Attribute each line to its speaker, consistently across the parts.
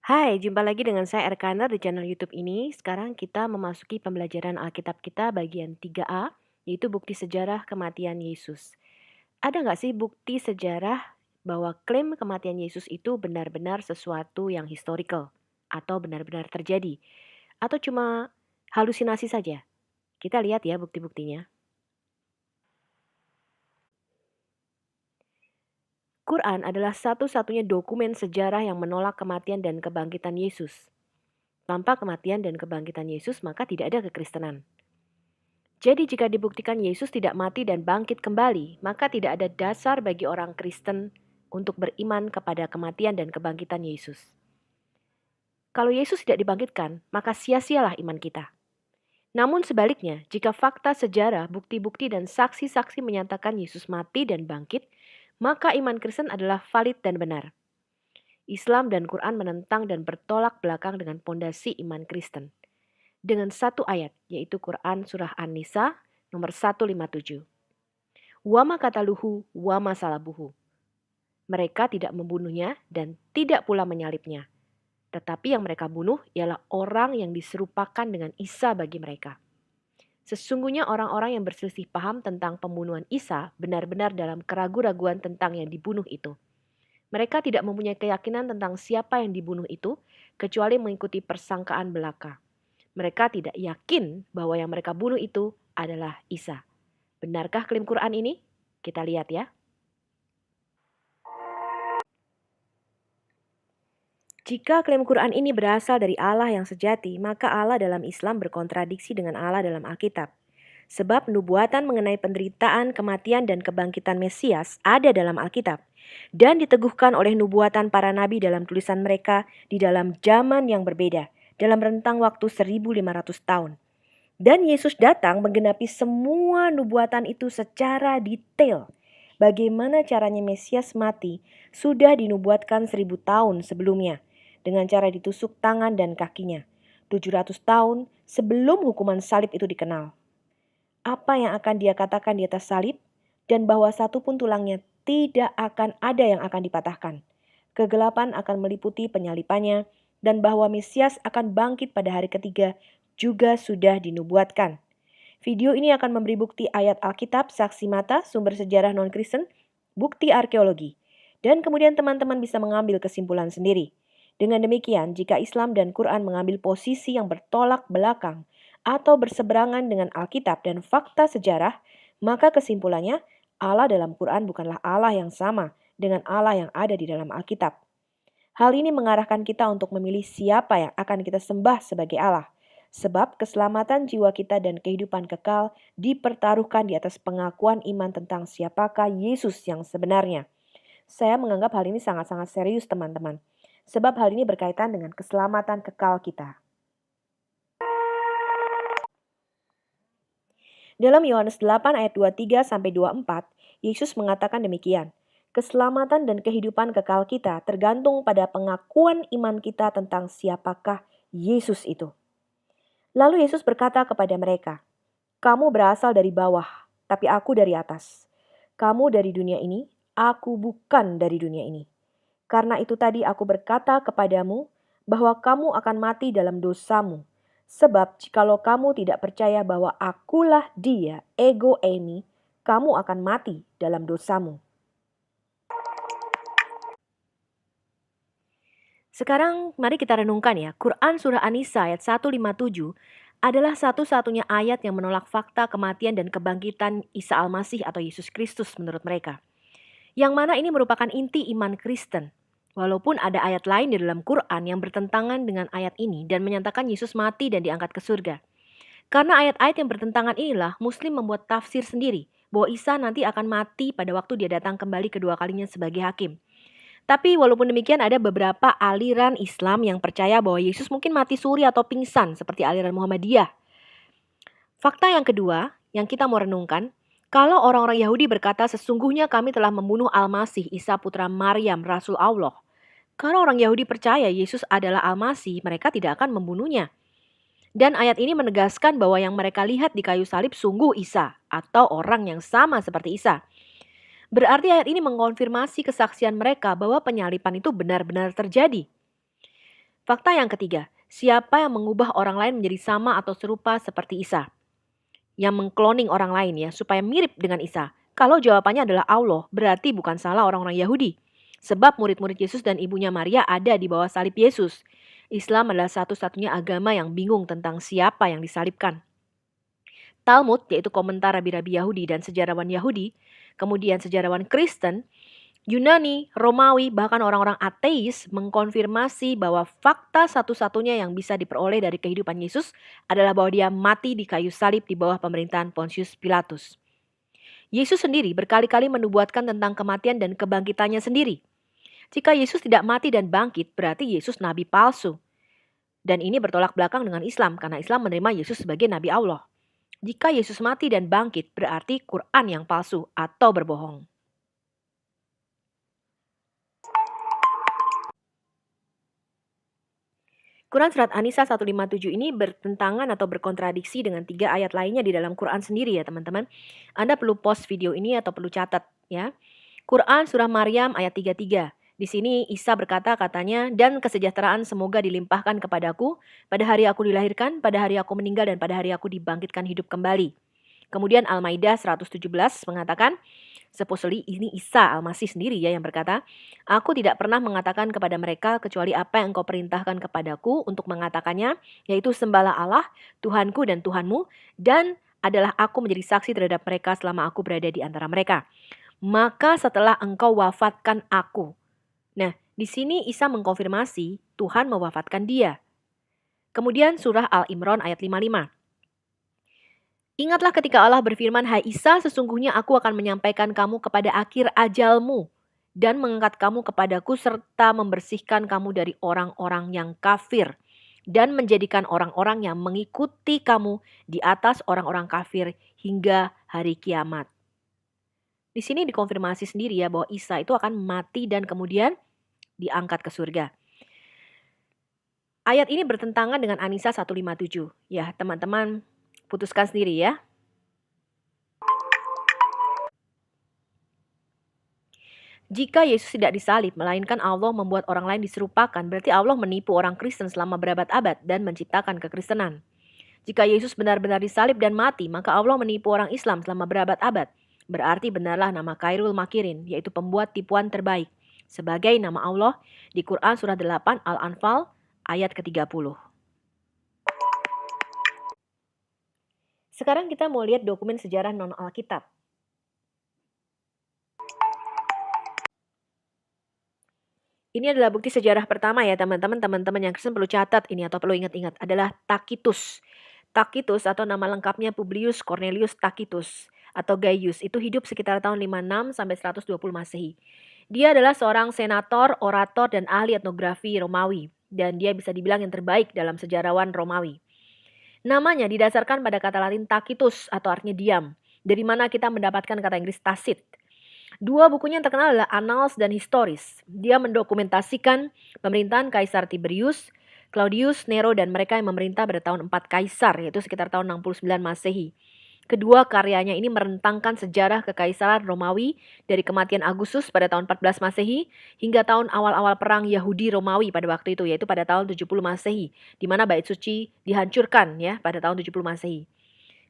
Speaker 1: Hai, jumpa lagi dengan saya Erkana di channel YouTube ini. Sekarang kita memasuki pembelajaran Alkitab kita bagian 3A, yaitu bukti sejarah kematian Yesus. Ada nggak sih bukti sejarah bahwa klaim kematian Yesus itu benar-benar sesuatu yang historical atau benar-benar terjadi? Atau cuma halusinasi saja? Kita lihat ya bukti-buktinya. Quran adalah satu-satunya dokumen sejarah yang menolak kematian dan kebangkitan Yesus. Tanpa kematian dan kebangkitan Yesus, maka tidak ada kekristenan. Jadi jika dibuktikan Yesus tidak mati dan bangkit kembali, maka tidak ada dasar bagi orang Kristen untuk beriman kepada kematian dan kebangkitan Yesus. Kalau Yesus tidak dibangkitkan, maka sia-sialah iman kita. Namun sebaliknya, jika fakta sejarah, bukti-bukti dan saksi-saksi menyatakan Yesus mati dan bangkit, maka iman Kristen adalah valid dan benar. Islam dan Quran menentang dan bertolak belakang dengan pondasi iman Kristen. Dengan satu ayat, yaitu Quran Surah An-Nisa nomor 157. Wama kataluhu wama salabuhu. Mereka tidak membunuhnya dan tidak pula menyalibnya. Tetapi yang mereka bunuh ialah orang yang diserupakan dengan Isa bagi mereka. Sesungguhnya orang-orang yang berselisih paham tentang pembunuhan Isa benar-benar dalam keraguan-raguan tentang yang dibunuh itu. Mereka tidak mempunyai keyakinan tentang siapa yang dibunuh itu, kecuali mengikuti persangkaan belaka. Mereka tidak yakin bahwa yang mereka bunuh itu adalah Isa. Benarkah klaim Quran ini? Kita lihat ya. Jika klaim Quran ini berasal dari Allah yang sejati, maka Allah dalam Islam berkontradiksi dengan Allah dalam Alkitab. Sebab nubuatan mengenai penderitaan, kematian, dan kebangkitan Mesias ada dalam Alkitab dan diteguhkan oleh nubuatan para nabi dalam tulisan mereka di dalam zaman yang berbeda, dalam rentang waktu 1500 tahun. Dan Yesus datang menggenapi semua nubuatan itu secara detail. Bagaimana caranya Mesias mati sudah dinubuatkan 1000 tahun sebelumnya dengan cara ditusuk tangan dan kakinya. 700 tahun sebelum hukuman salib itu dikenal. Apa yang akan dia katakan di atas salib, dan bahwa satu pun tulangnya tidak akan ada yang akan dipatahkan. Kegelapan akan meliputi penyalipannya, dan bahwa Mesias akan bangkit pada hari ketiga juga sudah dinubuatkan. Video ini akan memberi bukti ayat Alkitab, saksi mata, sumber sejarah non-Kristen, bukti arkeologi, dan kemudian teman-teman bisa mengambil kesimpulan sendiri. Dengan demikian, jika Islam dan Quran mengambil posisi yang bertolak belakang atau berseberangan dengan Alkitab dan fakta sejarah, maka kesimpulannya Allah dalam Quran bukanlah Allah yang sama dengan Allah yang ada di dalam Alkitab. Hal ini mengarahkan kita untuk memilih siapa yang akan kita sembah sebagai Allah. Sebab keselamatan jiwa kita dan kehidupan kekal dipertaruhkan di atas pengakuan iman tentang siapakah Yesus yang sebenarnya. Saya menganggap hal ini sangat-sangat serius teman-teman. Sebab hal ini berkaitan dengan keselamatan kekal kita. Dalam Yohanes 8 ayat 23-24, Yesus mengatakan demikian. Keselamatan dan kehidupan kekal kita tergantung pada pengakuan iman kita tentang siapakah Yesus itu. Lalu Yesus berkata kepada mereka, "Kamu berasal dari bawah, tapi aku dari atas. Kamu dari dunia ini, aku bukan dari dunia ini. Karena itu tadi aku berkata kepadamu bahwa kamu akan mati dalam dosamu. Sebab jikalau kamu tidak percaya bahwa akulah dia, ego eimi, kamu akan mati dalam dosamu." Sekarang mari kita renungkan ya, Quran Surah An-Nisa ayat 157 adalah satu-satunya ayat yang menolak fakta kematian dan kebangkitan Isa Al-Masih atau Yesus Kristus menurut mereka. Yang mana ini merupakan inti iman Kristen. Walaupun ada ayat lain di dalam Quran yang bertentangan dengan ayat ini dan menyatakan Yesus mati dan diangkat ke surga. Karena ayat-ayat yang bertentangan inilah Muslim membuat tafsir sendiri bahwa Isa nanti akan mati pada waktu dia datang kembali kedua kalinya sebagai hakim. Tapi walaupun demikian ada beberapa aliran Islam yang percaya bahwa Yesus mungkin mati suri atau pingsan seperti aliran Muhammadiyah. Fakta yang kedua yang kita mau renungkan, kalau orang-orang Yahudi berkata sesungguhnya kami telah membunuh Al-Masih Isa putra Maryam Rasul Allah. Kalau orang Yahudi percaya Yesus adalah Al-Masih, mereka tidak akan membunuhnya. Dan ayat ini menegaskan bahwa yang mereka lihat di kayu salib sungguh Isa atau orang yang sama seperti Isa. Berarti ayat ini mengkonfirmasi kesaksian mereka bahwa penyalipan itu benar-benar terjadi. Fakta yang ketiga, siapa yang mengubah orang lain menjadi sama atau serupa seperti Isa? Yang mengkloning orang lain ya, supaya mirip dengan Isa. Kalau jawabannya adalah Allah, berarti bukan salah orang-orang Yahudi. Sebab murid-murid Yesus dan ibunya Maria ada di bawah salib Yesus. Islam adalah satu-satunya agama yang bingung tentang siapa yang disalibkan. Talmud, yaitu komentar rabi-rabi Yahudi dan sejarawan Yahudi, kemudian sejarawan Kristen, Yunani, Romawi, bahkan orang-orang ateis mengkonfirmasi bahwa fakta satu-satunya yang bisa diperoleh dari kehidupan Yesus adalah bahwa dia mati di kayu salib di bawah pemerintahan Pontius Pilatus. Yesus sendiri berkali-kali menubuatkan tentang kematian dan kebangkitannya sendiri. Jika Yesus tidak mati dan bangkit, berarti Yesus nabi palsu. Dan ini bertolak belakang dengan Islam, karena Islam menerima Yesus sebagai nabi Allah. Jika Yesus mati dan bangkit, berarti Quran yang palsu atau berbohong. Quran Surat An-Nisa 157 ini bertentangan atau berkontradiksi dengan 3 ayat lainnya di dalam Quran sendiri ya teman-teman. Anda perlu pause video ini atau perlu catat ya. Quran Surah Maryam ayat 33. Di sini Isa berkata katanya, dan kesejahteraan semoga dilimpahkan kepadaku pada hari aku dilahirkan, pada hari aku meninggal, dan pada hari aku dibangkitkan hidup kembali. Kemudian Al-Maidah 117 mengatakan, supposedly ini Isa Al-Masih sendiri ya yang berkata, aku tidak pernah mengatakan kepada mereka kecuali apa yang engkau perintahkan kepadaku untuk mengatakannya, yaitu sembahlah Allah, Tuhanku dan Tuhanmu, dan adalah aku menjadi saksi terhadap mereka selama aku berada di antara mereka. Maka setelah engkau wafatkan aku. Nah, di sini Isa mengkonfirmasi Tuhan mewafatkan dia. Kemudian surah Al-Imran ayat 55. Ingatlah ketika Allah berfirman, hai Isa, sesungguhnya aku akan menyampaikan kamu kepada akhir ajalmu dan mengangkat kamu kepadaku serta membersihkan kamu dari orang-orang yang kafir dan menjadikan orang-orang yang mengikuti kamu di atas orang-orang kafir hingga hari kiamat. Di sini dikonfirmasi sendiri ya bahwa Isa itu akan mati dan kemudian diangkat ke surga. Ayat ini bertentangan dengan An-Nisa 157. Ya, teman-teman putuskan sendiri ya. Jika Yesus tidak disalib, melainkan Allah membuat orang lain diserupakan, berarti Allah menipu orang Kristen selama berabad-abad dan menciptakan kekristenan. Jika Yesus benar-benar disalib dan mati, maka Allah menipu orang Islam selama berabad-abad. Berarti benarlah nama Khairul Makirin, yaitu pembuat tipuan terbaik, sebagai nama Allah di Quran Surah 8 Al-Anfal ayat ke-30. Sekarang kita mau lihat dokumen sejarah non-Alkitab. Ini adalah bukti sejarah pertama ya teman-teman yang Kristen perlu catat ini atau perlu ingat-ingat adalah Tacitus. Tacitus atau nama lengkapnya Publius Cornelius Tacitus atau Gaius itu hidup sekitar tahun 56 sampai 120 Masehi. Dia adalah seorang senator, orator dan ahli etnografi Romawi dan dia bisa dibilang yang terbaik dalam sejarawan Romawi. Namanya didasarkan pada kata Latin Tacitus atau artinya diam, dari mana kita mendapatkan kata Inggris tacit. Dua bukunya yang terkenal adalah Annals dan Historis. Dia mendokumentasikan pemerintahan Kaisar Tiberius, Claudius, Nero, dan mereka yang memerintah pada tahun 4 Kaisar, yaitu sekitar tahun 69 Masehi. Kedua karyanya ini merentangkan sejarah kekaisaran Romawi dari kematian Agustus pada tahun 14 Masehi hingga tahun awal-awal perang Yahudi Romawi pada waktu itu, yaitu pada tahun 70 Masehi, di mana bait suci dihancurkan ya pada tahun 70 Masehi.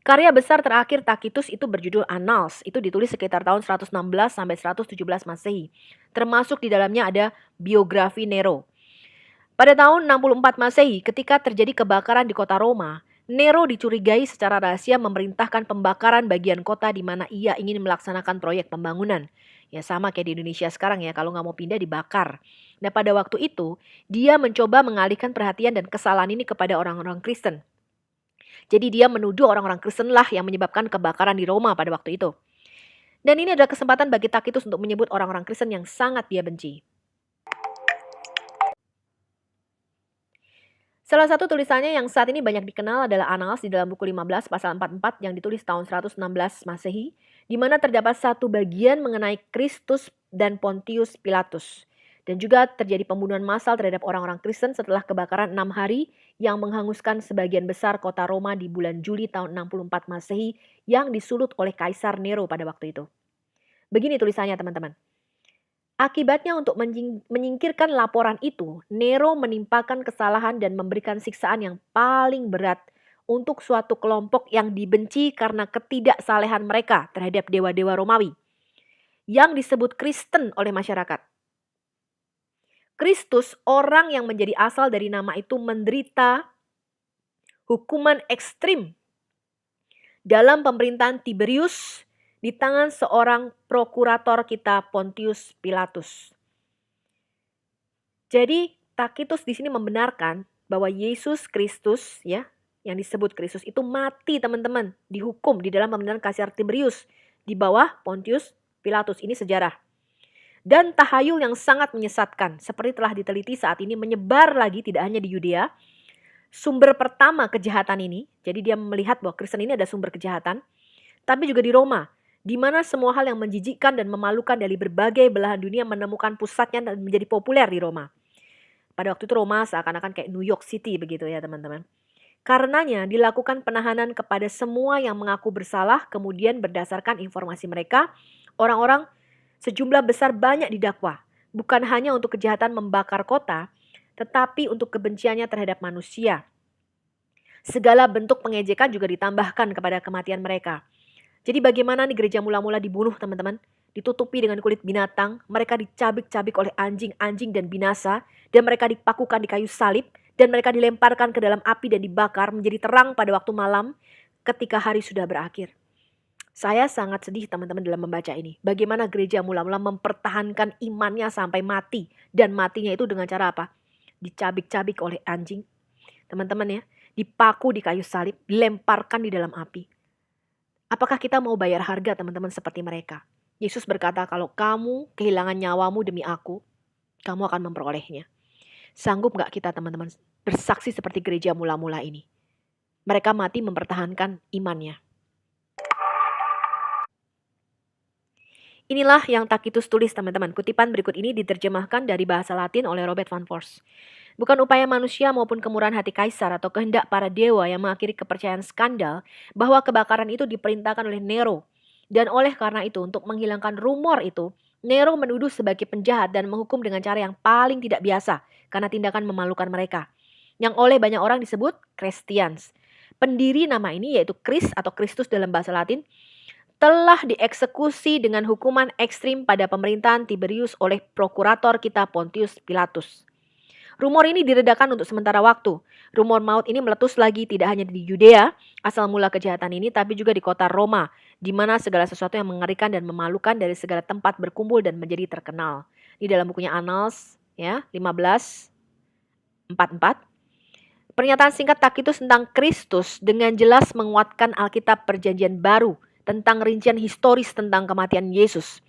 Speaker 1: Karya besar terakhir Tacitus itu berjudul Annals, itu ditulis sekitar tahun 116 sampai 117 Masehi. Termasuk di dalamnya ada biografi Nero. Pada tahun 64 Masehi, ketika terjadi kebakaran di kota Roma, Nero dicurigai secara rahasia memerintahkan pembakaran bagian kota di mana ia ingin melaksanakan proyek pembangunan. Ya sama kayak di Indonesia sekarang ya, kalau nggak mau pindah dibakar. Nah pada waktu itu, dia mencoba mengalihkan perhatian dan kesalahan ini kepada orang-orang Kristen. Jadi dia menuduh orang-orang Kristen lah yang menyebabkan kebakaran di Roma pada waktu itu. Dan ini adalah kesempatan bagi Tacitus untuk menyebut orang-orang Kristen yang sangat dia benci. Salah satu tulisannya yang saat ini banyak dikenal adalah Annals di dalam buku 15 pasal 44 yang ditulis tahun 116 Masehi, di mana terdapat satu bagian mengenai Kristus dan Pontius Pilatus. Dan juga terjadi pembunuhan massal terhadap orang-orang Kristen setelah kebakaran 6 hari yang menghanguskan sebagian besar kota Roma di bulan Juli tahun 64 Masehi yang disulut oleh Kaisar Nero pada waktu itu. Begini tulisannya teman-teman. Akibatnya untuk menyingkirkan laporan itu, Nero menimpakan kesalahan dan memberikan siksaan yang paling berat untuk suatu kelompok yang dibenci karena ketidaksalehan mereka terhadap dewa-dewa Romawi yang disebut Kristen oleh masyarakat. Kristus, orang yang menjadi asal dari nama itu, menderita hukuman ekstrim dalam pemerintahan Tiberius di tangan seorang prokurator kita Pontius Pilatus. Jadi Tacitus di sini membenarkan bahwa Yesus Kristus, ya, yang disebut Kristus itu mati, teman-teman, dihukum di dalam pemerintahan Kaisar Tiberius di bawah Pontius Pilatus. Ini sejarah. Dan tahayul yang sangat menyesatkan, seperti telah diteliti saat ini, menyebar lagi tidak hanya di Yudea. Sumber pertama kejahatan ini, jadi dia melihat bahwa Kristen ini ada sumber kejahatan, tapi juga di Roma, di mana semua hal yang menjijikkan dan memalukan dari berbagai belahan dunia menemukan pusatnya dan menjadi populer di Roma. Pada waktu itu Roma seakan-akan kayak New York City begitu ya teman-teman. Karenanya dilakukan penahanan kepada semua yang mengaku bersalah, kemudian berdasarkan informasi mereka, orang-orang sejumlah besar banyak didakwa, bukan hanya untuk kejahatan membakar kota, tetapi untuk kebenciannya terhadap manusia. Segala bentuk pengejekan juga ditambahkan kepada kematian mereka. Jadi bagaimana nih gereja mula-mula dibunuh, teman-teman? Ditutupi dengan kulit binatang, mereka dicabik-cabik oleh anjing-anjing dan binasa, dan mereka dipakukan di kayu salib, dan mereka dilemparkan ke dalam api dan dibakar menjadi terang pada waktu malam ketika hari sudah berakhir. Saya sangat sedih teman-teman dalam membaca ini. Bagaimana gereja mula-mula mempertahankan imannya sampai mati. Dan matinya itu dengan cara apa? Dicabik-cabik oleh anjing. Teman-teman ya, dipaku di kayu salib, dilemparkan di dalam api. Apakah kita mau bayar harga teman-teman seperti mereka? Yesus berkata, kalau kamu kehilangan nyawamu demi aku, kamu akan memperolehnya. Sanggup gak kita teman-teman bersaksi seperti gereja mula-mula ini? Mereka mati mempertahankan imannya. Inilah yang Tacitus tulis teman-teman. Kutipan berikut ini diterjemahkan dari bahasa Latin oleh Robert Van Voorst. Bukan upaya manusia maupun kemurahan hati kaisar atau kehendak para dewa yang mengakhiri kepercayaan skandal bahwa kebakaran itu diperintahkan oleh Nero. Dan oleh karena itu, untuk menghilangkan rumor itu, Nero menuduh sebagai penjahat dan menghukum dengan cara yang paling tidak biasa karena tindakan memalukan mereka. Yang oleh banyak orang disebut Christians. Pendiri nama ini yaitu Chris atau Kristus dalam bahasa Latin, telah dieksekusi dengan hukuman ekstrim pada pemerintahan Tiberius oleh prokurator kita Pontius Pilatus. Rumor ini diredakan untuk sementara waktu. Rumor maut ini meletus lagi tidak hanya di Yudea, asal mula kejahatan ini, tapi juga di kota Roma, di mana segala sesuatu yang mengerikan dan memalukan dari segala tempat berkumpul dan menjadi terkenal. Di dalam bukunya Annals, ya, 1544. Pernyataan singkat Tacitus tentang Kristus dengan jelas menguatkan Alkitab Perjanjian Baru tentang rincian historis tentang kematian Yesus.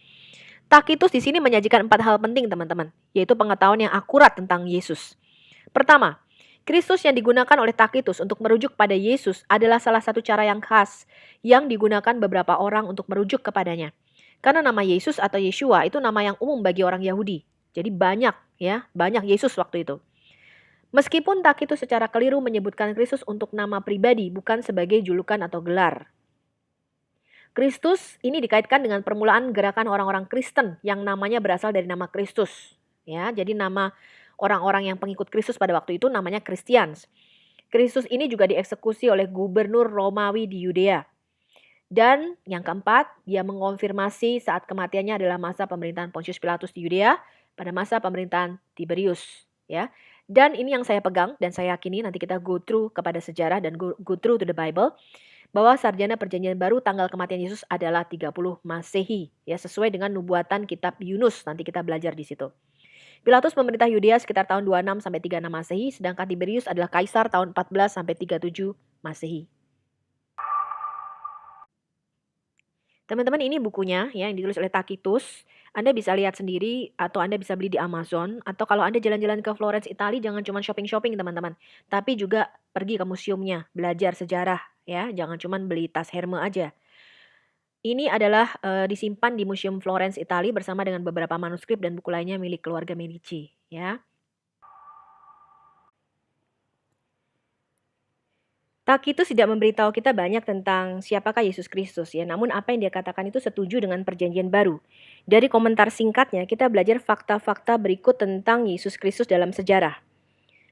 Speaker 1: Tacitus di sini menyajikan 4 hal penting teman-teman, yaitu pengetahuan yang akurat tentang Yesus. Pertama, Kristus yang digunakan oleh Tacitus untuk merujuk pada Yesus adalah salah satu cara yang khas yang digunakan beberapa orang untuk merujuk kepadanya. Karena nama Yesus atau Yeshua itu nama yang umum bagi orang Yahudi. Jadi banyak Yesus waktu itu. Meskipun Tacitus secara keliru menyebutkan Kristus untuk nama pribadi, bukan sebagai julukan atau gelar. Kristus ini dikaitkan dengan permulaan gerakan orang-orang Kristen yang namanya berasal dari nama Kristus. Ya, jadi nama orang-orang yang pengikut Kristus pada waktu itu namanya Christians. Kristus ini juga dieksekusi oleh gubernur Romawi di Yudea. Dan yang keempat, dia mengonfirmasi saat kematiannya adalah masa pemerintahan Pontius Pilatus di Yudea pada masa pemerintahan Tiberius. Ya, dan ini yang saya pegang dan saya yakini nanti kita go through kepada sejarah dan go through to the Bible. Bahwa sarjana perjanjian baru tanggal kematian Yesus adalah 30 Masehi, ya sesuai dengan nubuatan kitab Yunus. Nanti kita belajar di situ. Pilatus memerintah Yudea sekitar tahun 26 sampai 36 Masehi, sedangkan Tiberius adalah kaisar tahun 14 sampai 37 Masehi. Teman-teman, ini bukunya ya yang ditulis oleh Tacitus. Anda bisa lihat sendiri atau Anda bisa beli di Amazon, atau kalau Anda jalan-jalan ke Florence, Italia, jangan cuma shopping-shopping teman-teman, tapi juga pergi ke museumnya, belajar sejarah ya, jangan cuma beli tas Hermes aja. Ini adalah disimpan di Museum Florence, Italia bersama dengan beberapa manuskrip dan buku lainnya milik keluarga Medici ya. Tacitus tidak memberitahu kita banyak tentang siapakah Yesus Kristus ya, namun apa yang dia katakan itu setuju dengan perjanjian baru. Dari komentar singkatnya, kita belajar fakta-fakta berikut tentang Yesus Kristus dalam sejarah.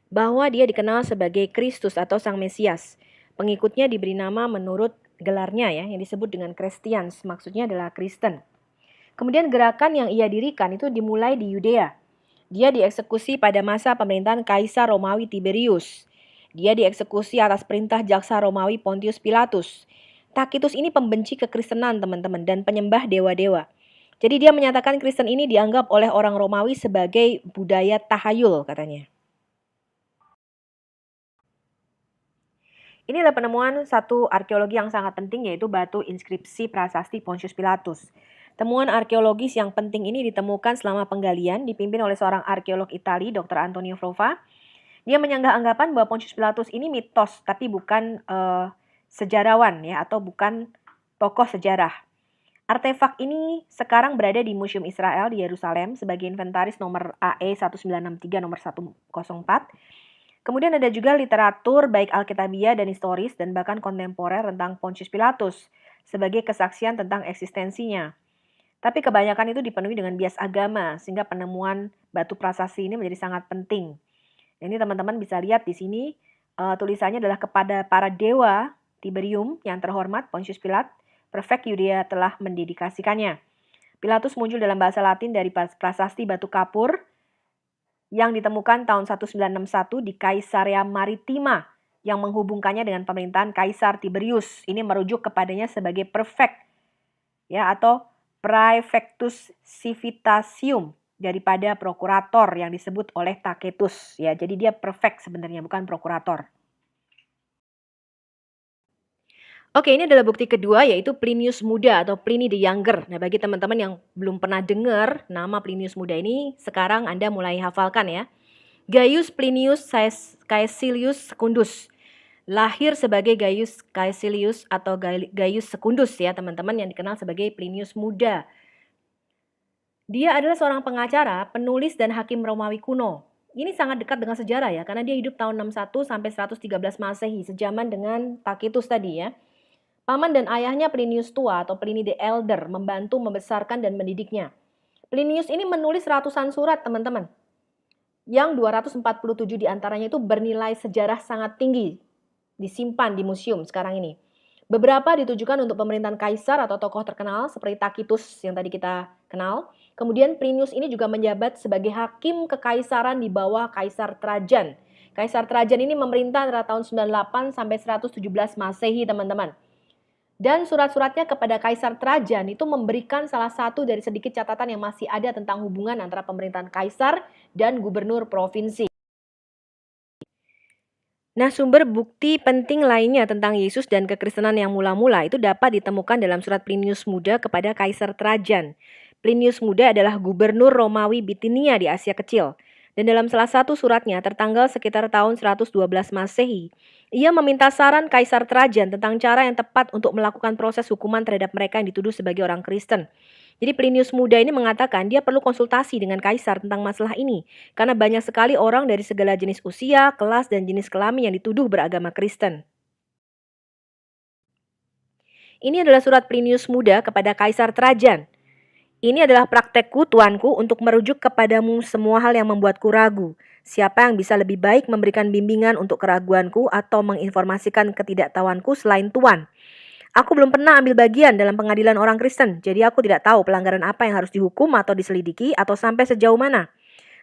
Speaker 1: Bahwa dia dikenal sebagai Kristus atau Sang Mesias. Pengikutnya diberi nama menurut gelarnya ya, yang disebut dengan Christians, maksudnya adalah Kristen. Kemudian gerakan yang ia dirikan itu dimulai di Yudea. Dia dieksekusi pada masa pemerintahan Kaisar Romawi Tiberius. Dia dieksekusi atas perintah jaksa Romawi Pontius Pilatus. Tacitus ini pembenci kekristenan teman-teman dan penyembah dewa-dewa. Jadi dia menyatakan Kristen ini dianggap oleh orang Romawi sebagai budaya tahayul katanya. Ini adalah penemuan satu arkeologi yang sangat penting yaitu batu inskripsi prasasti Pontius Pilatus. Temuan arkeologis yang penting ini ditemukan selama penggalian dipimpin oleh seorang arkeolog Itali, Dr. Antonio Frova. Dia menyanggah anggapan bahwa Pontius Pilatus ini mitos, tapi bukan sejarawan ya, atau bukan tokoh sejarah. Artefak ini sekarang berada di Museum Israel di Yerusalem sebagai inventaris nomor AE 1963 nomor 104. Kemudian ada juga literatur baik Alkitabiah dan historis dan bahkan kontemporer tentang Pontius Pilatus sebagai kesaksian tentang eksistensinya. Tapi kebanyakan itu dipenuhi dengan bias agama sehingga penemuan batu prasasti ini menjadi sangat penting. Ini teman-teman bisa lihat di sini tulisannya adalah kepada para dewa Tiberium yang terhormat Pontius Pilat, prefek Yudea telah mendedikasikannya. Pilatus muncul dalam bahasa Latin dari prasasti batu kapur yang ditemukan tahun 1961 di Caesarea Maritima yang menghubungkannya dengan pemerintahan Kaisar Tiberius. Ini merujuk kepadanya sebagai prefek ya atau praefectus civitasium daripada prokurator yang disebut oleh Tacitus ya. Jadi dia prefek sebenarnya bukan prokurator. Oke, ini adalah bukti kedua yaitu Plinius Muda atau Pliny the Younger. Nah, bagi teman-teman yang belum pernah dengar nama Plinius Muda ini, sekarang Anda mulai hafalkan ya. Gaius Plinius Caecilius Secundus. Lahir sebagai Gaius Caecilius atau Gaius Secundus ya, teman-teman, yang dikenal sebagai Plinius Muda. Dia adalah seorang pengacara, penulis dan hakim Romawi kuno. Ini sangat dekat dengan sejarah ya, karena dia hidup tahun 61 sampai 113 Masehi, sejaman dengan Tacitus tadi ya. Paman dan ayahnya Plinius tua atau Pliny the Elder membantu membesarkan dan mendidiknya. Plinius ini menulis ratusan surat teman-teman. Yang 247 diantaranya itu bernilai sejarah sangat tinggi. Disimpan di museum sekarang ini. Beberapa ditujukan untuk pemerintahan kaisar atau tokoh terkenal seperti Tacitus yang tadi kita kenal. Kemudian Plinius ini juga menjabat sebagai hakim kekaisaran di bawah Kaisar Trajan. Kaisar Trajan ini memerintah antara tahun 98 sampai 117 Masehi teman-teman. Dan surat-suratnya kepada Kaisar Trajan itu memberikan salah satu dari sedikit catatan yang masih ada tentang hubungan antara pemerintahan kaisar dan gubernur provinsi. Nah, sumber bukti penting lainnya tentang Yesus dan kekristenan yang mula-mula itu dapat ditemukan dalam surat Plinius Muda kepada Kaisar Trajan. Plinius Muda adalah gubernur Romawi Bitinia di Asia Kecil. Dan dalam salah satu suratnya tertanggal sekitar tahun 112 Masehi, ia meminta saran Kaisar Trajan tentang cara yang tepat untuk melakukan proses hukuman terhadap mereka yang dituduh sebagai orang Kristen. Jadi Plinius Muda ini mengatakan dia perlu konsultasi dengan Kaisar tentang masalah ini, karena banyak sekali orang dari segala jenis usia, kelas, dan jenis kelamin yang dituduh beragama Kristen. Ini adalah surat Plinius Muda kepada Kaisar Trajan. Ini adalah praktekku, tuanku, untuk merujuk kepadamu semua hal yang membuatku ragu. Siapa yang bisa lebih baik memberikan bimbingan untuk keraguanku atau menginformasikan ketidaktahuanku selain Tuan? Aku belum pernah ambil bagian dalam pengadilan orang Kristen, jadi aku tidak tahu pelanggaran apa yang harus dihukum atau diselidiki atau sampai sejauh mana.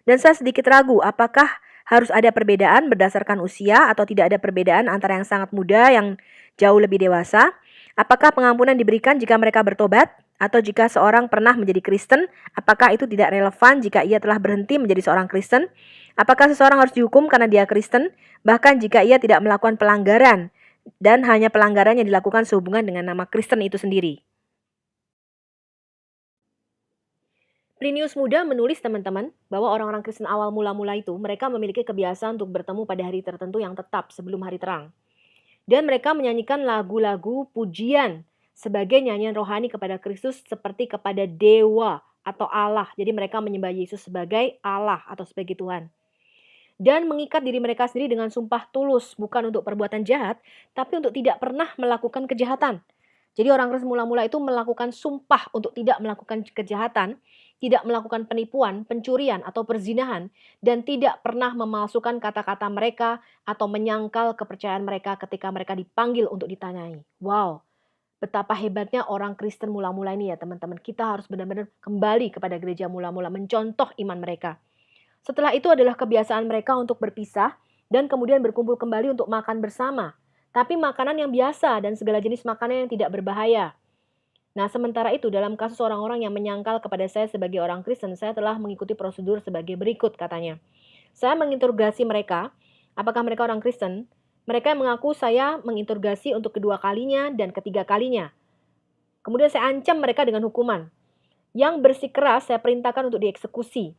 Speaker 1: Dan saya sedikit ragu, apakah harus ada perbedaan berdasarkan usia atau tidak ada perbedaan antara yang sangat muda yang jauh lebih dewasa? Apakah pengampunan diberikan jika mereka bertobat? Atau jika seorang pernah menjadi Kristen, apakah itu tidak relevan jika ia telah berhenti menjadi seorang Kristen? Apakah seseorang harus dihukum karena dia Kristen, bahkan jika ia tidak melakukan pelanggaran, dan hanya pelanggaran yang dilakukan sehubungan dengan nama Kristen itu sendiri? Plinius Muda menulis teman-teman bahwa orang-orang Kristen awal mula-mula itu mereka memiliki kebiasaan untuk bertemu pada hari tertentu yang tetap sebelum hari terang. Dan mereka menyanyikan lagu-lagu pujian sebagai nyanyian rohani kepada Kristus seperti kepada dewa atau Allah. Jadi mereka menyembah Yesus sebagai Allah atau sebagai Tuhan. dan mengikat diri mereka sendiri dengan sumpah tulus, bukan untuk perbuatan jahat, tapi untuk tidak pernah melakukan kejahatan. Jadi orang Kristen mula-mula itu melakukan sumpah untuk tidak melakukan kejahatan, tidak melakukan penipuan, pencurian, atau perzinahan, dan tidak pernah memalsukan kata-kata mereka atau menyangkal kepercayaan mereka ketika mereka dipanggil untuk ditanyai. Wow, betapa hebatnya orang Kristen mula-mula ini ya teman-teman. Kita harus benar-benar kembali kepada gereja mula-mula, mencontoh iman mereka. Setelah itu adalah kebiasaan mereka untuk berpisah dan kemudian berkumpul kembali untuk makan bersama. Tapi makanan yang biasa dan segala jenis makanan yang tidak berbahaya. Nah, sementara itu dalam kasus orang-orang yang menyangkal kepada saya sebagai orang Kristen, saya telah mengikuti prosedur sebagai berikut katanya. Saya menginterogasi mereka, apakah mereka orang Kristen? Mereka mengaku saya menginterogasi untuk kedua kalinya dan ketiga kalinya. Kemudian saya ancam mereka dengan hukuman. Yang bersikeras saya perintahkan untuk dieksekusi.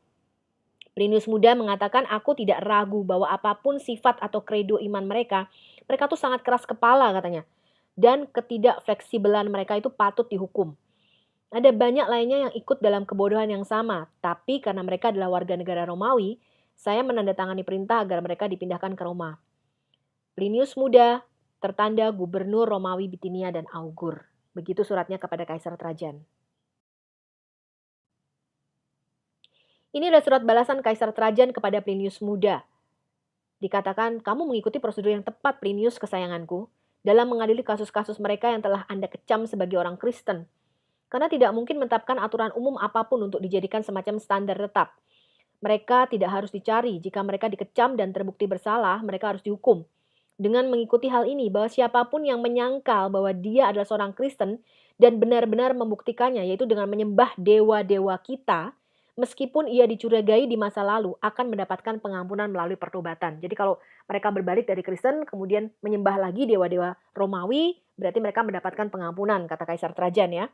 Speaker 1: Plinius Muda mengatakan, aku tidak ragu bahwa apapun sifat atau kredo iman mereka, mereka tuh sangat keras kepala katanya. Dan ketidakfleksibelan mereka itu patut dihukum. Ada banyak lainnya yang ikut dalam kebodohan yang sama, tapi karena mereka adalah warga negara Romawi, saya menandatangani perintah agar mereka dipindahkan ke Roma. Plinius Muda, tertanda Gubernur Romawi Bitinia dan Augur. Begitu suratnya kepada Kaisar Trajan. Ini adalah surat balasan Kaisar Trajan kepada Plinius Muda. Dikatakan, kamu mengikuti prosedur yang tepat, Plinius kesayanganku, dalam mengadili kasus-kasus mereka yang telah Anda kecam sebagai orang Kristen. Karena tidak mungkin menetapkan aturan umum apapun untuk dijadikan semacam standar tetap. Mereka tidak harus dicari. Jika mereka dikecam dan terbukti bersalah, mereka harus dihukum. Dengan mengikuti hal ini, bahwa siapapun yang menyangkal bahwa dia adalah seorang Kristen dan benar-benar membuktikannya, yaitu dengan menyembah dewa-dewa kita, meskipun ia dicurigai di masa lalu, akan mendapatkan pengampunan melalui pertobatan. Jadi kalau mereka berbalik dari Kristen, kemudian menyembah lagi dewa-dewa Romawi, berarti mereka mendapatkan pengampunan, kata Kaisar Trajan ya.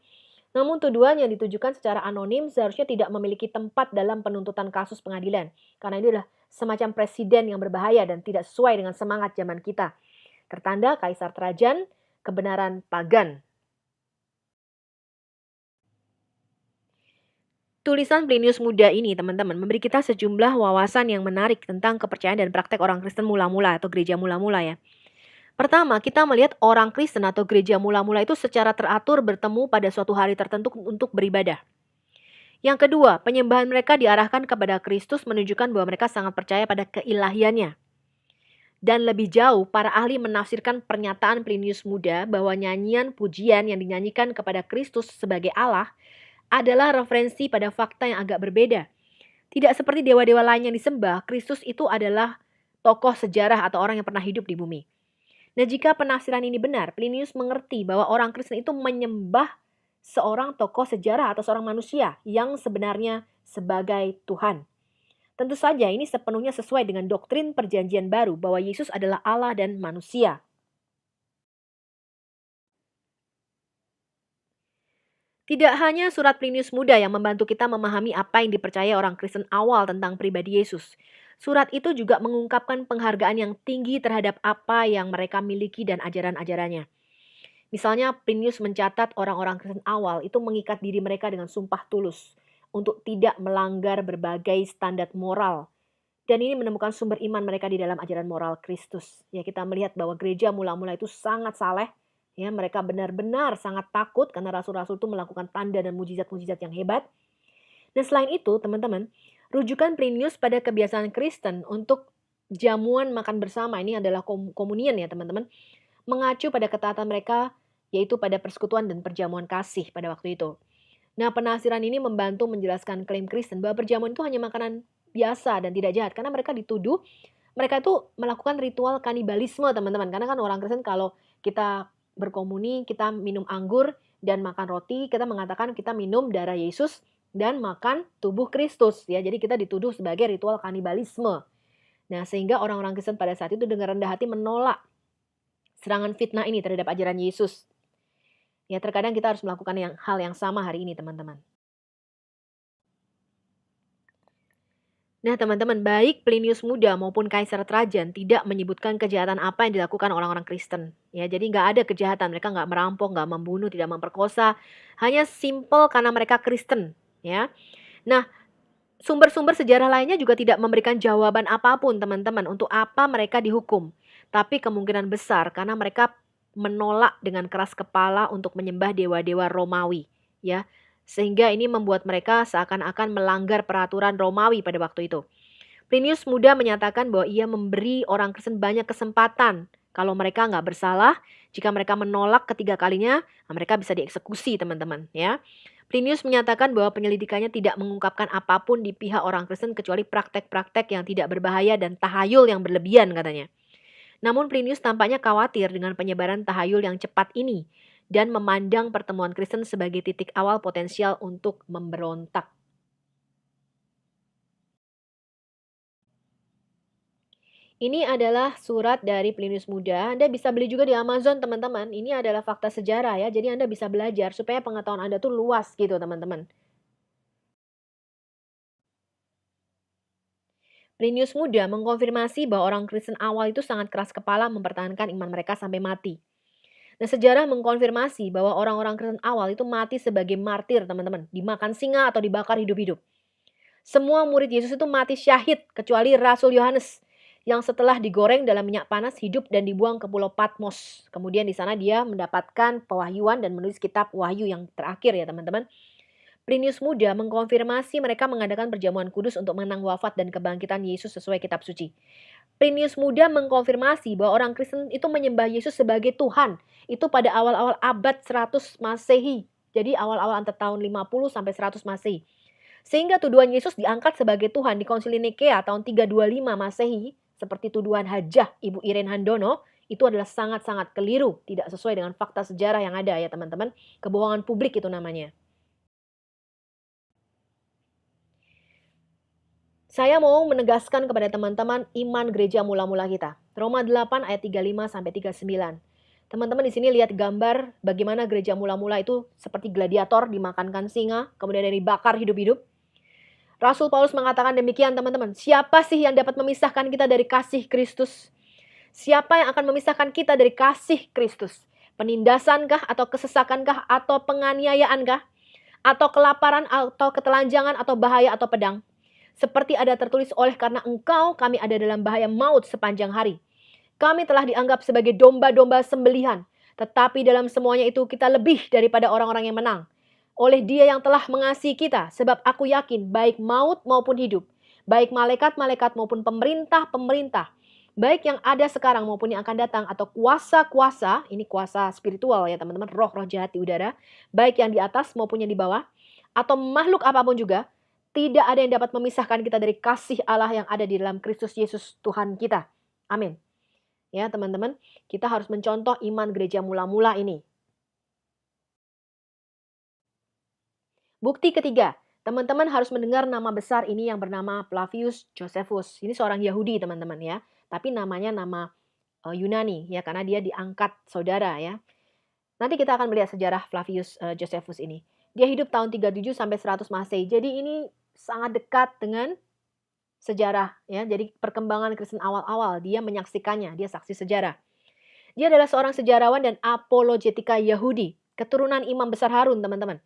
Speaker 1: Namun tuduhan yang ditujukan secara anonim seharusnya tidak memiliki tempat dalam penuntutan kasus pengadilan. Karena ini adalah semacam presiden yang berbahaya dan tidak sesuai dengan semangat zaman kita. Tertanda Kaisar Trajan, kebenaran pagan. Tulisan Plinius Muda ini, teman-teman, memberi kita sejumlah wawasan yang menarik tentang kepercayaan dan praktek orang Kristen mula-mula atau gereja mula-mula ya. Pertama, kita melihat orang Kristen atau gereja mula-mula itu secara teratur bertemu pada suatu hari tertentu untuk beribadah. Yang kedua, penyembahan mereka diarahkan kepada Kristus menunjukkan bahwa mereka sangat percaya pada keilahiannya. Dan lebih jauh, para ahli menafsirkan pernyataan Plinius Muda bahwa nyanyian pujian yang dinyanyikan kepada Kristus sebagai Allah adalah referensi pada fakta yang agak berbeda. Tidak seperti dewa-dewa lain yang disembah, Kristus itu adalah tokoh sejarah atau orang yang pernah hidup di bumi. Nah, jika penafsiran ini benar, Plinius mengerti bahwa orang Kristen itu menyembah seorang tokoh sejarah atau seorang manusia yang sebenarnya sebagai Tuhan. Tentu saja ini sepenuhnya sesuai dengan doktrin perjanjian baru bahwa Yesus adalah Allah dan manusia. Tidak hanya surat Plinius Muda yang membantu kita memahami apa yang dipercaya orang Kristen awal tentang pribadi Yesus. Surat itu juga mengungkapkan penghargaan yang tinggi terhadap apa yang mereka miliki dan ajaran-ajarannya. Misalnya Plinius mencatat orang-orang Kristen awal itu mengikat diri mereka dengan sumpah tulus untuk tidak melanggar berbagai standar moral. Dan ini menemukan sumber iman mereka di dalam ajaran moral Kristus. Ya, kita melihat bahwa gereja mula-mula itu sangat saleh. Ya, mereka benar-benar sangat takut karena rasul-rasul itu melakukan tanda dan mujizat-mujizat yang hebat. Dan selain itu, teman-teman, rujukan Plinius pada kebiasaan Kristen untuk jamuan makan bersama, ini adalah komunion ya teman-teman, mengacu pada ketaatan mereka, yaitu pada persekutuan dan perjamuan kasih pada waktu itu. Nah, penafsiran ini membantu menjelaskan klaim Kristen bahwa perjamuan itu hanya makanan biasa dan tidak jahat, karena mereka dituduh mereka itu melakukan ritual kanibalisme, teman-teman. Karena kan orang Kristen kalau kita berkomuni, kita minum anggur dan makan roti, kita mengatakan kita minum darah Yesus dan makan tubuh Kristus ya. Jadi kita dituduh sebagai ritual kanibalisme. Nah, sehingga orang-orang Kristen pada saat itu dengan rendah hati menolak serangan fitnah ini terhadap ajaran Yesus. Ya, terkadang kita harus melakukan hal yang sama hari ini, teman-teman. Nah, teman-teman, baik Plinius Muda maupun Kaisar Trajan tidak menyebutkan kejahatan apa yang dilakukan orang-orang Kristen. Ya, jadi nggak ada kejahatan. Mereka nggak merampok, nggak membunuh, tidak memperkosa. Hanya simple karena mereka Kristen. Ya. Nah, Sumber-sumber sejarah lainnya juga tidak memberikan jawaban apapun teman-teman untuk apa mereka dihukum. Tapi kemungkinan besar karena mereka menolak dengan keras kepala untuk menyembah dewa-dewa Romawi, ya. Sehingga ini membuat mereka seakan-akan melanggar peraturan Romawi pada waktu itu. Plinius Muda menyatakan bahwa ia memberi orang Kristen banyak kesempatan. Kalau mereka nggak bersalah, jika mereka menolak ketiga kalinya, mereka bisa dieksekusi teman-teman, ya. Plinius menyatakan bahwa penyelidikannya tidak mengungkapkan apapun di pihak orang Kristen kecuali praktek-praktek yang tidak berbahaya dan tahayul yang berlebihan katanya. Namun Plinius tampaknya khawatir dengan penyebaran tahayul yang cepat ini dan memandang pertemuan Kristen sebagai titik awal potensial untuk memberontak. Ini adalah surat dari Plinius Muda. Anda bisa beli juga di Amazon, teman-teman. Ini adalah fakta sejarah ya. Jadi Anda bisa belajar supaya pengetahuan Anda tuh luas gitu, teman-teman. Plinius Muda mengkonfirmasi bahwa orang Kristen awal itu sangat keras kepala mempertahankan iman mereka sampai mati. Nah, sejarah mengkonfirmasi bahwa orang-orang Kristen awal itu mati sebagai martir, teman-teman. Dimakan singa atau dibakar hidup-hidup. Semua murid Yesus itu mati syahid kecuali Rasul Yohanes yang setelah digoreng dalam minyak panas hidup dan dibuang ke Pulau Patmos. Kemudian di sana dia mendapatkan pewahyuan dan menulis kitab Wahyu yang terakhir ya teman-teman. Plinius Muda mengkonfirmasi mereka mengadakan perjamuan kudus untuk mengenang wafat dan kebangkitan Yesus sesuai kitab suci. Plinius Muda mengkonfirmasi bahwa orang Kristen itu menyembah Yesus sebagai Tuhan. Itu pada awal-awal abad 100 Masehi. Jadi awal-awal antara tahun 50 sampai 100 Masehi. Sehingga tuduhan Yesus diangkat sebagai Tuhan di Konsili Nikea tahun 325 Masehi, seperti tuduhan Hajah Ibu Irene Handono, itu adalah sangat-sangat keliru, tidak sesuai dengan fakta sejarah yang ada ya teman-teman. Kebohongan publik itu namanya. Saya mau menegaskan kepada teman-teman iman gereja mula-mula kita. Roma 8 ayat 35 sampai 39. Teman-teman di sini lihat gambar bagaimana gereja mula-mula itu seperti gladiator dimakankan singa, kemudian dibakar hidup-hidup. Rasul Paulus mengatakan demikian teman-teman. Siapa sih yang dapat memisahkan kita dari kasih Kristus? Siapa yang akan memisahkan kita dari kasih Kristus? Penindasankah atau kesesakankah atau penganiayaankah? Atau kelaparan atau ketelanjangan atau bahaya atau pedang? Seperti ada tertulis oleh karena engkau kami ada dalam bahaya maut sepanjang hari. Kami telah dianggap sebagai domba-domba sembelihan. Tetapi dalam semuanya itu kita lebih daripada orang-orang yang menang. Oleh dia yang telah mengasihi kita. Sebab aku yakin baik maut maupun hidup. Baik malaikat-malaikat maupun pemerintah-pemerintah. Baik yang ada sekarang maupun yang akan datang. Atau kuasa-kuasa. Ini kuasa spiritual ya teman-teman. Roh-roh jahat di udara. Baik yang di atas maupun yang di bawah. Atau makhluk apapun juga. Tidak ada yang dapat memisahkan kita dari kasih Allah yang ada di dalam Kristus Yesus Tuhan kita. Amin. Ya teman-teman, kita harus mencontoh iman gereja mula-mula ini. Bukti ketiga, teman-teman harus mendengar nama besar ini yang bernama Flavius Josephus. Ini seorang Yahudi teman-teman ya, tapi namanya nama Yunani ya karena dia diangkat saudara ya. Nanti kita akan melihat sejarah Flavius Josephus ini. Dia hidup tahun 37 sampai 100 Masehi. Jadi ini sangat dekat dengan sejarah ya. Jadi perkembangan Kristen awal-awal dia menyaksikannya, dia saksi sejarah. Dia adalah seorang sejarawan dan apologetika Yahudi, keturunan Imam Besar Harun, teman-teman.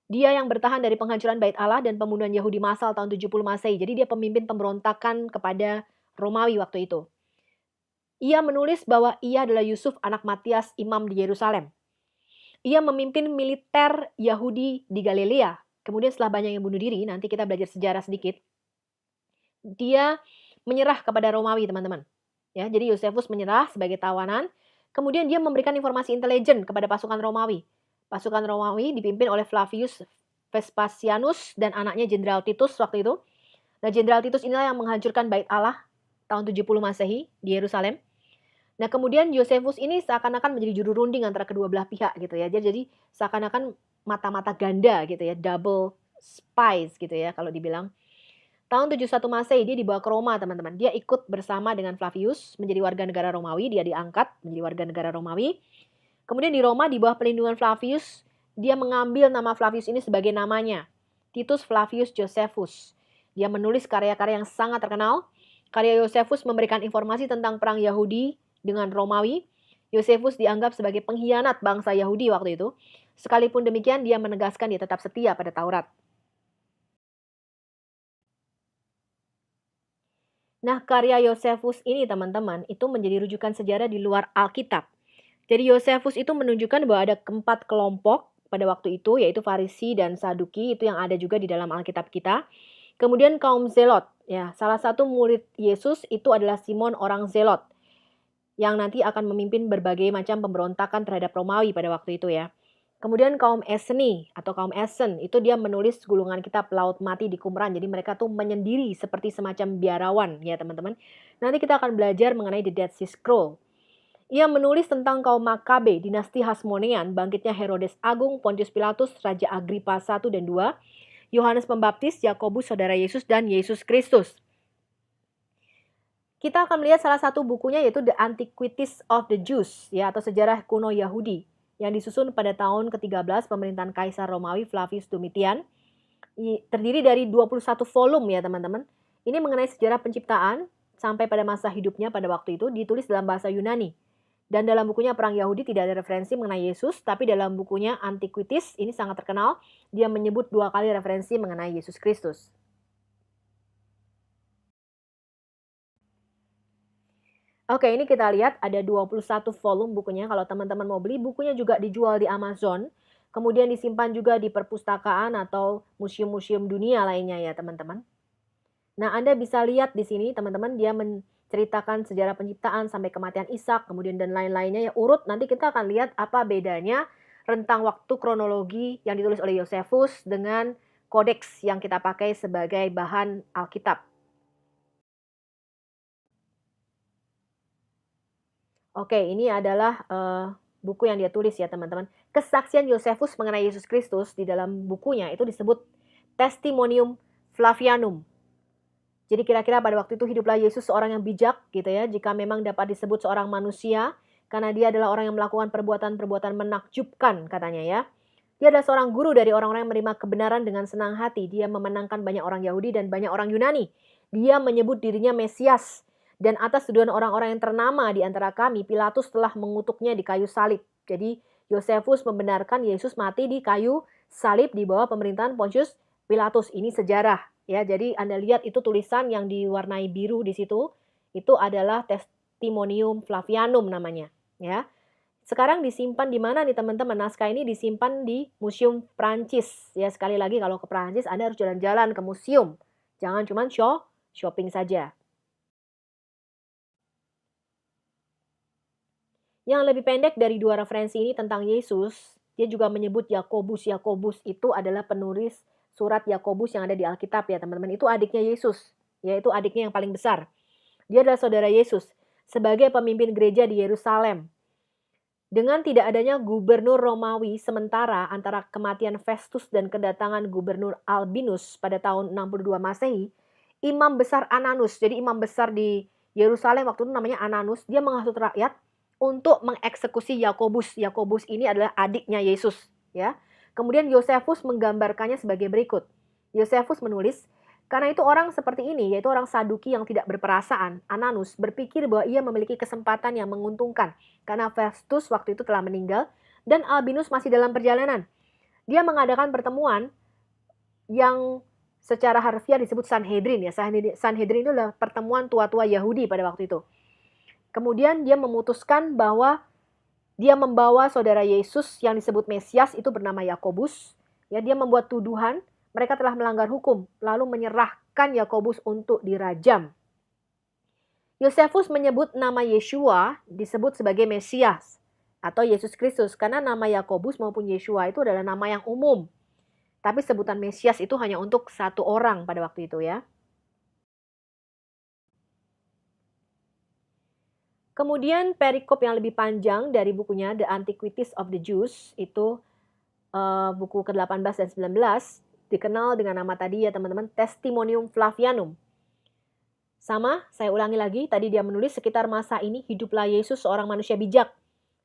Speaker 1: Dia yang bertahan dari penghancuran Bait Allah dan pembunuhan Yahudi massal tahun 70 Masehi. Jadi dia pemimpin pemberontakan kepada Romawi waktu itu. Ia menulis bahwa ia adalah Yusuf anak Matias, imam di Yerusalem. Ia memimpin militer Yahudi di Galilea. Kemudian setelah banyak yang bunuh diri, nanti kita belajar sejarah sedikit. Dia menyerah kepada Romawi, teman-teman. Ya, jadi Josephus menyerah sebagai tawanan. Kemudian dia memberikan informasi intelijen kepada pasukan Romawi. Pasukan Romawi dipimpin oleh Flavius Vespasianus dan anaknya Jenderal Titus waktu itu. Nah, Jenderal Titus inilah yang menghancurkan Bait Allah tahun 70 Masehi di Yerusalem. Nah, kemudian Josephus ini seakan-akan menjadi juru runding antara kedua belah pihak gitu ya. Jadi seakan-akan mata-mata ganda gitu ya, double spies gitu ya kalau dibilang. Tahun 71 Masehi dia dibawa ke Roma, teman-teman. Dia ikut bersama dengan Flavius menjadi warga negara Romawi, dia diangkat menjadi warga negara Romawi. Kemudian di Roma di bawah pelindungan Flavius, dia mengambil nama Flavius ini sebagai namanya, Titus Flavius Josephus. Dia menulis karya-karya yang sangat terkenal. Karya Josephus memberikan informasi tentang perang Yahudi dengan Romawi. Josephus dianggap sebagai pengkhianat bangsa Yahudi waktu itu. Sekalipun demikian, dia menegaskan dia tetap setia pada Taurat. Nah, karya Yosefus ini teman-teman, itu menjadi rujukan sejarah di luar Alkitab. Jadi Yosefus itu menunjukkan bahwa ada keempat kelompok pada waktu itu, yaitu Farisi dan Saduki, itu yang ada juga di dalam Alkitab kita. Kemudian kaum Zelot, ya, salah satu murid Yesus itu adalah Simon orang Zelot, yang nanti akan memimpin berbagai macam pemberontakan terhadap Romawi pada waktu itu ya. Kemudian kaum Eseni atau kaum Esen, itu dia menulis gulungan kitab Laut Mati di Qumran. Jadi mereka tuh menyendiri seperti semacam biarawan ya teman-teman. Nanti kita akan belajar mengenai The Dead Sea Scroll. Ia menulis tentang kaum Makabe, dinasti Hasmonean, bangkitnya Herodes Agung, Pontius Pilatus, Raja Agripa I dan II, Yohanes Pembaptis, Yakobus saudara Yesus, dan Yesus Kristus. Kita akan melihat salah satu bukunya yaitu The Antiquities of the Jews, ya, atau sejarah kuno Yahudi, yang disusun pada tahun ke-13 pemerintahan Kaisar Romawi Flavius Domitian. Terdiri dari 21 volume ya teman-teman. Ini mengenai sejarah penciptaan sampai pada masa hidupnya pada waktu itu, ditulis dalam bahasa Yunani. Dan dalam bukunya Perang Yahudi tidak ada referensi mengenai Yesus, tapi dalam bukunya Antiquities, ini sangat terkenal, dia menyebut 2 kali referensi mengenai Yesus Kristus. Oke, ini kita lihat ada 21 volume bukunya. Kalau teman-teman mau beli, bukunya juga dijual di Amazon. Kemudian disimpan juga di perpustakaan atau museum-museum dunia lainnya ya teman-teman. Nah, Anda bisa lihat di sini teman-teman, dia menceritakan sejarah penciptaan sampai kematian Ishak, kemudian dan lain-lainnya ya urut. Nanti kita akan lihat apa bedanya rentang waktu kronologi yang ditulis oleh Yosefus dengan kodeks yang kita pakai sebagai bahan Alkitab. Oke, ini adalah buku yang dia tulis ya teman-teman. Kesaksian Yosefus mengenai Yesus Kristus di dalam bukunya itu disebut Testimonium Flavianum. Jadi kira-kira pada waktu itu hiduplah Yesus seorang yang bijak gitu ya, jika memang dapat disebut seorang manusia, karena dia adalah orang yang melakukan perbuatan-perbuatan menakjubkan katanya ya. Dia adalah seorang guru dari orang-orang yang menerima kebenaran dengan senang hati. Dia memenangkan banyak orang Yahudi dan banyak orang Yunani. Dia menyebut dirinya Mesias. Dan atas tuduhan orang-orang yang ternama di antara kami, Pilatus telah mengutuknya di kayu salib. Jadi Yosefus membenarkan Yesus mati di kayu salib di bawah pemerintahan Pontius Pilatus. Ini sejarah ya. Jadi Anda lihat itu tulisan yang diwarnai biru di situ. Itu adalah Testimonium Flavianum namanya ya. Sekarang disimpan di mana nih teman-teman? Naskah ini disimpan di Museum Prancis. Ya, sekali lagi kalau ke Prancis Anda harus jalan-jalan ke museum. Jangan cuma shopping saja. Yang lebih pendek dari 2 referensi ini tentang Yesus, dia juga menyebut Yakobus. Yakobus itu adalah penulis surat Yakobus yang ada di Alkitab ya teman-teman. Itu adiknya Yesus, yaitu adiknya yang paling besar. Dia adalah saudara Yesus sebagai pemimpin gereja di Yerusalem. Dengan tidak adanya gubernur Romawi sementara antara kematian Festus dan kedatangan gubernur Albinus pada tahun 62 Masehi, imam besar Ananus, jadi imam besar di Yerusalem waktu itu namanya Ananus, dia menghasut rakyat untuk mengeksekusi Yakobus. Yakobus ini adalah adiknya Yesus, ya. Kemudian Yosefus menggambarkannya sebagai berikut. Yosefus menulis, karena itu orang seperti ini, yaitu orang Saduki yang tidak berperasaan, Ananus, berpikir bahwa ia memiliki kesempatan yang menguntungkan karena Festus waktu itu telah meninggal dan Albinus masih dalam perjalanan. Dia mengadakan pertemuan yang secara harfiah disebut Sanhedrin ya. Sanhedrin itu adalah pertemuan tua-tua Yahudi pada waktu itu. Kemudian dia memutuskan bahwa dia membawa saudara Yesus yang disebut Mesias itu bernama Yakobus. Ya, dia membuat tuduhan mereka telah melanggar hukum, lalu menyerahkan Yakobus untuk dirajam. Yosefus menyebut nama Yeshua disebut sebagai Mesias atau Yesus Kristus karena nama Yakobus maupun Yeshua itu adalah nama yang umum. Tapi sebutan Mesias itu hanya untuk satu orang pada waktu itu ya. Kemudian perikop yang lebih panjang dari bukunya The Antiquities of the Jews itu buku ke-18 dan 19 dikenal dengan nama tadi ya teman-teman, Testimonium Flavianum. Sama, saya ulangi lagi, tadi dia menulis sekitar masa ini hiduplah Yesus seorang manusia bijak.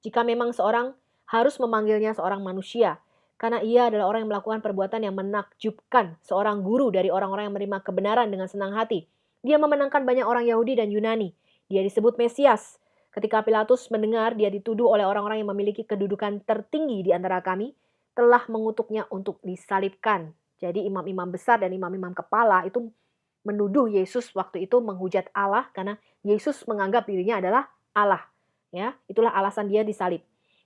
Speaker 1: Jika memang seorang harus memanggilnya seorang manusia, karena ia adalah orang yang melakukan perbuatan yang menakjubkan, seorang guru dari orang-orang yang menerima kebenaran dengan senang hati. Dia memenangkan banyak orang Yahudi dan Yunani. Dia disebut Mesias. Ketika Pilatus mendengar dia dituduh oleh orang-orang yang memiliki kedudukan tertinggi di antara kami, telah mengutuknya untuk disalibkan. Jadi imam-imam besar dan imam-imam kepala itu menuduh Yesus waktu itu menghujat Allah karena Yesus menganggap dirinya adalah Allah. Ya, itulah alasan dia disalib.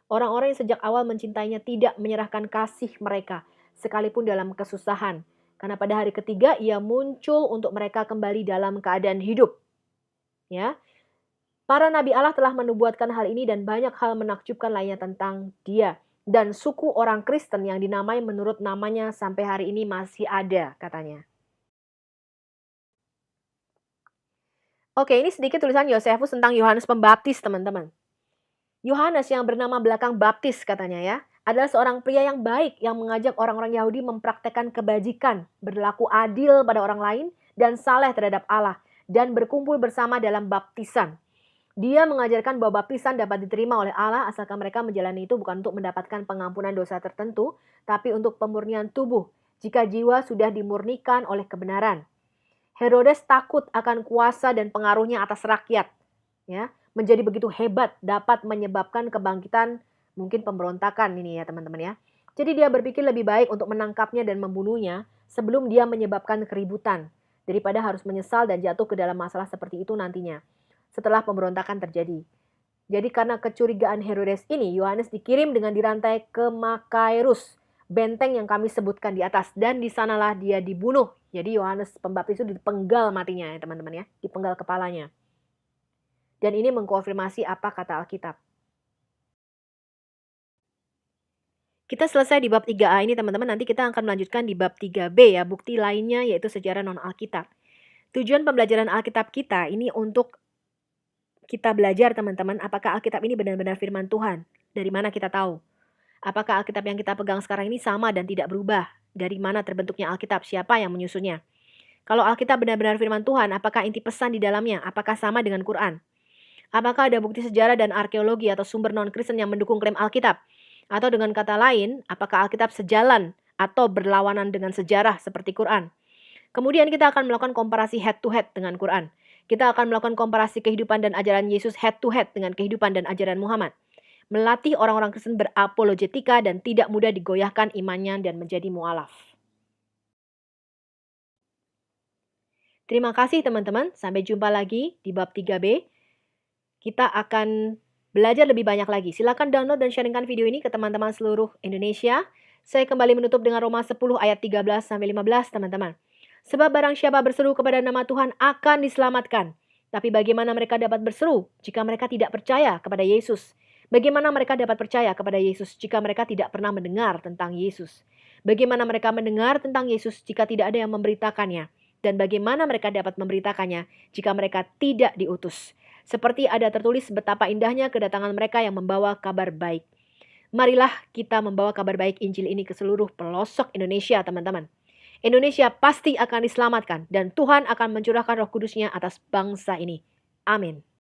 Speaker 1: Orang-orang yang sejak awal mencintainya tidak menyerahkan kasih mereka sekalipun dalam kesusahan. Karena pada hari ketiga ia muncul untuk mereka kembali dalam keadaan hidup. Ya, para nabi Allah telah menubuatkan hal ini dan banyak hal menakjubkan lainnya tentang dia. Dan suku orang Kristen yang dinamai menurut namanya sampai hari ini masih ada, katanya. Oke, ini sedikit tulisan Yosefus tentang Yohanes Pembaptis, teman-teman. Yohanes yang bernama belakang Baptis katanya ya, adalah seorang pria yang baik yang mengajak orang-orang Yahudi mempraktekkan kebajikan, berlaku adil pada orang lain, dan saleh terhadap Allah, dan berkumpul bersama dalam baptisan. Dia mengajarkan bahwa baptisan dapat diterima oleh Allah asalkan mereka menjalani itu bukan untuk mendapatkan pengampunan dosa tertentu, tapi untuk pemurnian tubuh, jika jiwa sudah dimurnikan oleh kebenaran. Herodes takut akan kuasa dan pengaruhnya atas rakyat. Ya, menjadi begitu hebat dapat menyebabkan kebangkitan, mungkin pemberontakan ini ya teman-teman ya. Jadi dia berpikir lebih baik untuk menangkapnya dan membunuhnya sebelum dia menyebabkan keributan daripada harus menyesal dan jatuh ke dalam masalah seperti itu nantinya setelah pemberontakan terjadi. Jadi karena kecurigaan Herodes ini, Yohanes dikirim dengan dirantai ke Makairus, benteng yang kami sebutkan di atas, dan di sanalah dia dibunuh. Jadi Yohanes Pembaptis itu dipenggal matinya ya teman-teman ya, dipenggal kepalanya. Dan ini mengkonfirmasi apa kata Alkitab. Kita selesai di bab 3a ini teman-teman, nanti kita akan melanjutkan di bab 3b ya, bukti lainnya yaitu sejarah non-Alkitab. Tujuan pembelajaran Alkitab kita ini untuk kita belajar teman-teman, apakah Alkitab ini benar-benar firman Tuhan? Dari mana kita tahu? Apakah Alkitab yang kita pegang sekarang ini sama dan tidak berubah? Dari mana terbentuknya Alkitab? Siapa yang menyusunnya? Kalau Alkitab benar-benar firman Tuhan, apakah inti pesan di dalamnya? Apakah sama dengan Quran? Apakah ada bukti sejarah dan arkeologi atau sumber non-Kristen yang mendukung klaim Alkitab? Atau dengan kata lain, apakah Alkitab sejalan atau berlawanan dengan sejarah seperti Quran? Kemudian kita akan melakukan komparasi head to head dengan Quran. Kita akan melakukan komparasi kehidupan dan ajaran Yesus head to head dengan kehidupan dan ajaran Muhammad. Melatih orang-orang Kristen berapologetika dan tidak mudah digoyahkan imannya dan menjadi mu'alaf. Terima kasih teman-teman, sampai jumpa lagi di bab 3b. Kita akan belajar lebih banyak lagi. Silakan download dan sharingkan video ini ke teman-teman seluruh Indonesia. Saya kembali menutup dengan Roma 10 ayat 13-15 teman-teman. Sebab barang siapa berseru kepada nama Tuhan akan diselamatkan. Tapi bagaimana mereka dapat berseru jika mereka tidak percaya kepada Yesus? Bagaimana mereka dapat percaya kepada Yesus jika mereka tidak pernah mendengar tentang Yesus? Bagaimana mereka mendengar tentang Yesus jika tidak ada yang memberitakannya? Dan bagaimana mereka dapat memberitakannya jika mereka tidak diutus? Seperti ada tertulis betapa indahnya kedatangan mereka yang membawa kabar baik. Marilah kita membawa kabar baik Injil ini ke seluruh pelosok Indonesia, teman-teman. Indonesia pasti akan diselamatkan dan Tuhan akan mencurahkan Roh Kudus-Nya atas bangsa ini. Amin.